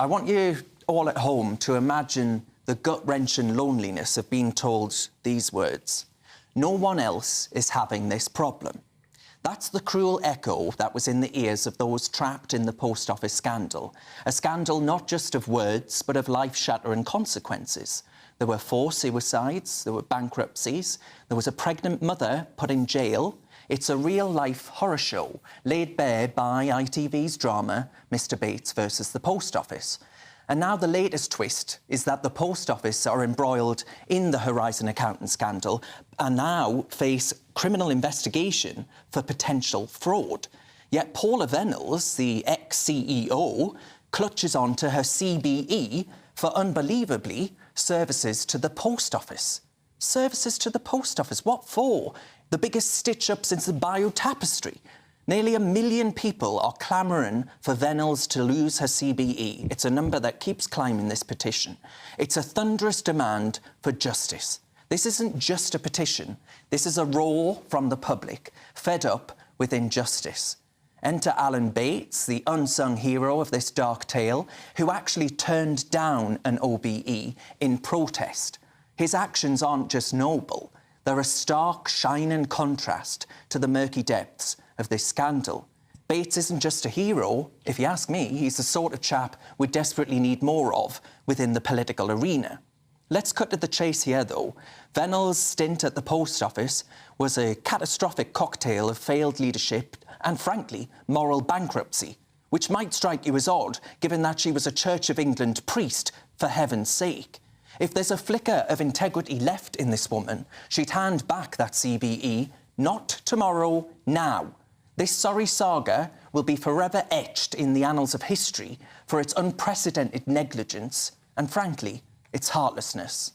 I want you all at home to imagine the gut-wrenching loneliness of being told these words. No one else is having this problem. That's the cruel echo that was in the ears of those trapped in the post office scandal. A scandal not just of words, but of life-shattering consequences. There were 4 suicides, there were bankruptcies, there was a pregnant mother put in jail. It's a real-life horror show laid bare by ITV's drama, Mr Bates versus the Post Office. And now the latest twist is that the Post Office are embroiled in the Horizon accountant scandal and now face criminal investigation for potential fraud. Yet Paula Vennells, the ex-CEO, clutches on to her CBE for, unbelievably, services to the Post Office. Services to the Post Office? What for? The biggest stitch-up since the Bayeux Tapestry. Nearly 1 million people are clamouring for Vennells to lose her CBE. It's a number that keeps climbing this petition. It's a thunderous demand for justice. This isn't just a petition. This is a roar from the public, fed up with injustice. Enter Alan Bates, the unsung hero of this dark tale, who actually turned down an OBE in protest. His actions aren't just noble. They're a stark, shining contrast to the murky depths of this scandal. Bates isn't just a hero. If you ask me, he's the sort of chap we desperately need more of within the political arena. Let's cut to the chase here, though. Vennells' stint at the Post Office was a catastrophic cocktail of failed leadership and, frankly, moral bankruptcy, which might strike you as odd, given that she was a Church of England priest, for heaven's sake. If there's a flicker of integrity left in this woman, she'd hand back that CBE, not tomorrow, now. This sorry saga will be forever etched in the annals of history for its unprecedented negligence and, frankly, its heartlessness.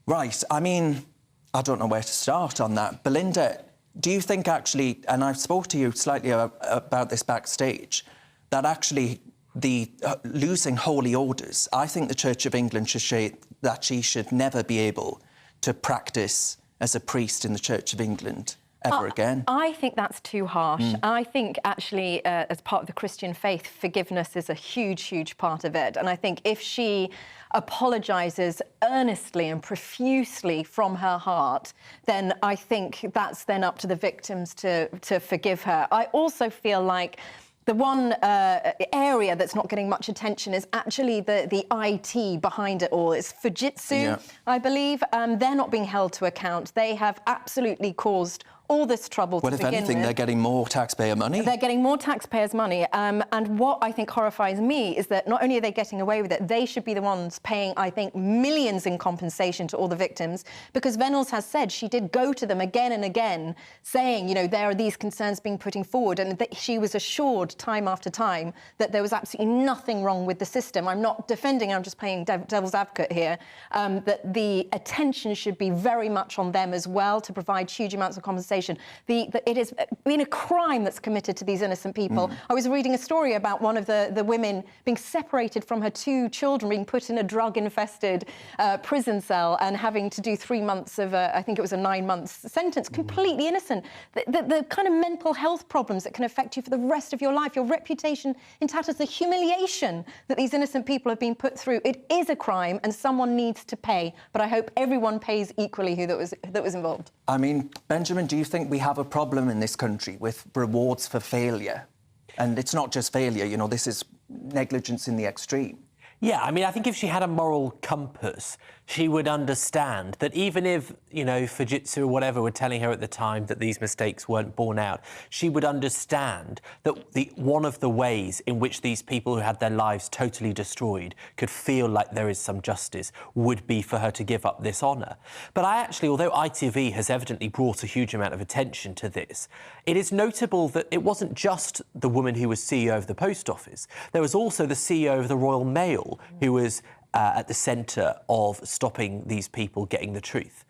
Right, I mean, I don't know where to start on that. Belinda, do you think actually, and I spoke to you slightly about this backstage, that actually the losing holy orders, I think the Church of England should say that she should never be able to practice as a priest in the Church of England ever again? I think that's too harsh. I think, actually, as part of the Christian faith, forgiveness is a huge, huge part of it. And I think if she apologises earnestly and profusely from her heart, then I think that's then up to the victims to forgive her. I also feel like the one area that's not getting much attention is actually the IT behind it all. It's Fujitsu, I believe. They're not being held to account. They have absolutely caused all this trouble to begin with. Well, if anything, they're getting more taxpayer money. They're getting more taxpayers' money. And what I think horrifies me is that not only are they getting away with it, they should be the ones paying, I think, millions in compensation to all the victims, because Vennells has said she did go to them again and again, saying, you know, there are these concerns being put forward, and that she was assured time after time that there was absolutely nothing wrong with the system. I'm not defending, I'm just playing devil's advocate here, that the attention should be very much on them as well to provide huge amounts of compensation. It has been a crime that's committed to these innocent people. I was reading a story about one of the women being separated from her 2 children, being put in a drug-infested prison cell and having to do 3 months of, I think it was a 9-month sentence, completely innocent. The kind of mental health problems that can affect you for the rest of your life, your reputation in tatters, the humiliation that these innocent people have been put through. It is a crime and someone needs to pay, but I hope everyone pays equally who that was involved. I mean, Benjamin, do you think we have a problem in this country with rewards for failure? And it's not just failure, you know, this is negligence in the extreme. Yeah, I mean, I think if she had a moral compass, she would understand that even if, you know, Fujitsu or whatever were telling her at the time that these mistakes weren't borne out, she would understand that one of the ways in which these people who had their lives totally destroyed could feel like there is some justice would be for her to give up this honour. But I actually, although ITV has evidently brought a huge amount of attention to this, it is notable that it wasn't just the woman who was CEO of the Post Office. There was also the CEO of the Royal Mail who was at the centre of stopping these people getting the truth.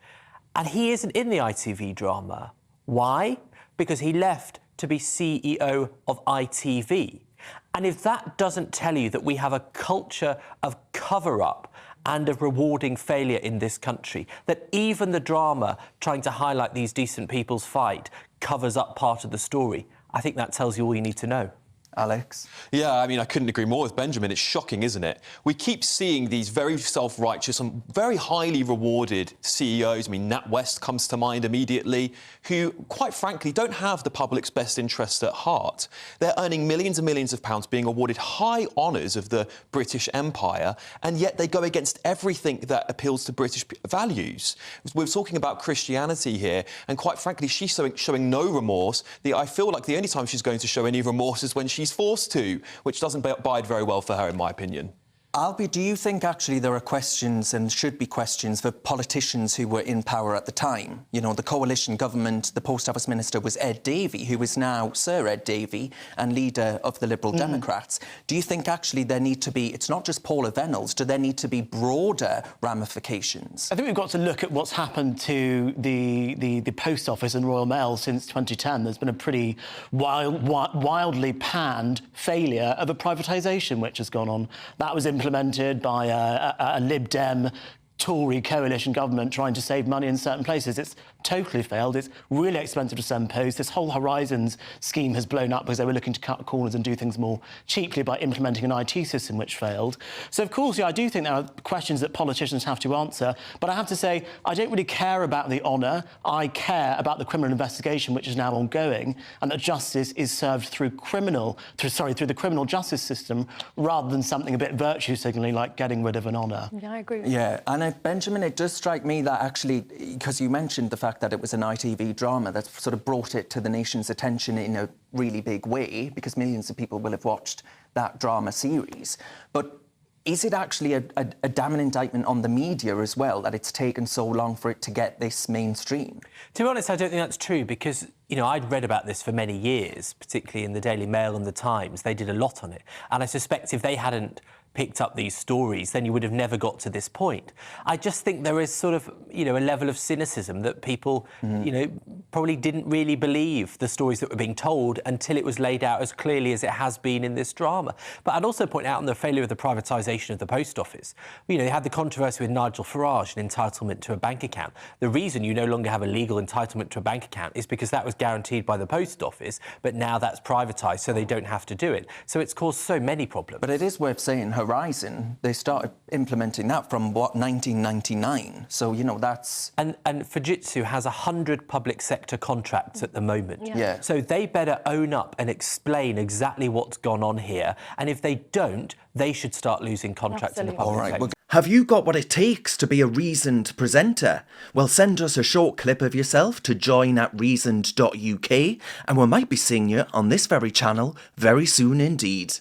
And he isn't in the ITV drama. Why? Because he left to be CEO of ITV. And if that doesn't tell you that we have a culture of cover-up and of rewarding failure in this country, that even the drama trying to highlight these decent people's fight covers up part of the story, I think that tells you all you need to know. Alex? Yeah, I mean, I couldn't agree more with Benjamin. It's shocking, isn't it? We keep seeing these very self-righteous and very highly rewarded CEOs. I mean, NatWest comes to mind immediately, who, quite frankly, don't have the public's best interests at heart. They're earning millions and millions of pounds, being awarded high honours of the British Empire, and yet they go against everything that appeals to British values. We're talking about Christianity here, and quite frankly, she's showing no remorse. I feel like the only time she's going to show any remorse is when she's forced to, which doesn't bide very well for her, in my opinion. Albie, do you think actually there are questions, and should be questions, for politicians who were in power at the time? You know, the coalition government, the Post Office Minister was Ed Davey, who is now Sir Ed Davey and leader of the Liberal Democrats. Do you think actually there need to be, it's not just Paula Vennells, do there need to be broader ramifications? I think we've got to look at what's happened to the Post Office and Royal Mail since 2010. There's been a pretty wildly panned failure of a privatisation which has gone on. That was implemented by a Lib Dem Tory coalition government trying to save money in certain places. It's totally failed. It's really expensive to send post. This whole Horizons scheme has blown up because they were looking to cut corners and do things more cheaply by implementing an IT system which failed. So, of course, yeah, I do think there are questions that politicians have to answer, but I have to say I don't really care about the honour. I care about the criminal investigation which is now ongoing, and that justice is served through the criminal justice system rather than something a bit virtue signalling like getting rid of an honour. Yeah, I agree. Yeah, and Benjamin, it does strike me that actually, because you mentioned the fact that it was an ITV drama that sort of brought it to the nation's attention in a really big way, because millions of people will have watched that drama series. But is it actually a damning indictment on the media as well, that it's taken so long for it to get this mainstream? To be honest, I don't think that's true, because, you know, I'd read about this for many years, particularly in the Daily Mail and the Times. They did a lot on it. And I suspect if they hadn't picked up these stories, then you would have never got to this point. I just think there is sort of, you know, a level of cynicism that people, you know, probably didn't really believe the stories that were being told until it was laid out as clearly as it has been in this drama. But I'd also point out on the failure of the privatisation of the post office. You know, you had the controversy with Nigel Farage and entitlement to a bank account. The reason you no longer have a legal entitlement to a bank account is because that was guaranteed by the post office, but now that's privatised, so they don't have to do it. So it's caused so many problems. But it is worth saying, Horizon, they started implementing that from, what, 1999? So, you know, that's... And Fujitsu has 100 public sector contracts at the moment. Yeah. So they better own up and explain exactly what's gone on here. And if they don't, they should start losing contracts in the public sector. Well, have you got what it takes to be a reasoned presenter? Well, send us a short clip of yourself to join@reasoned.uk, and we might be seeing you on this very channel very soon indeed.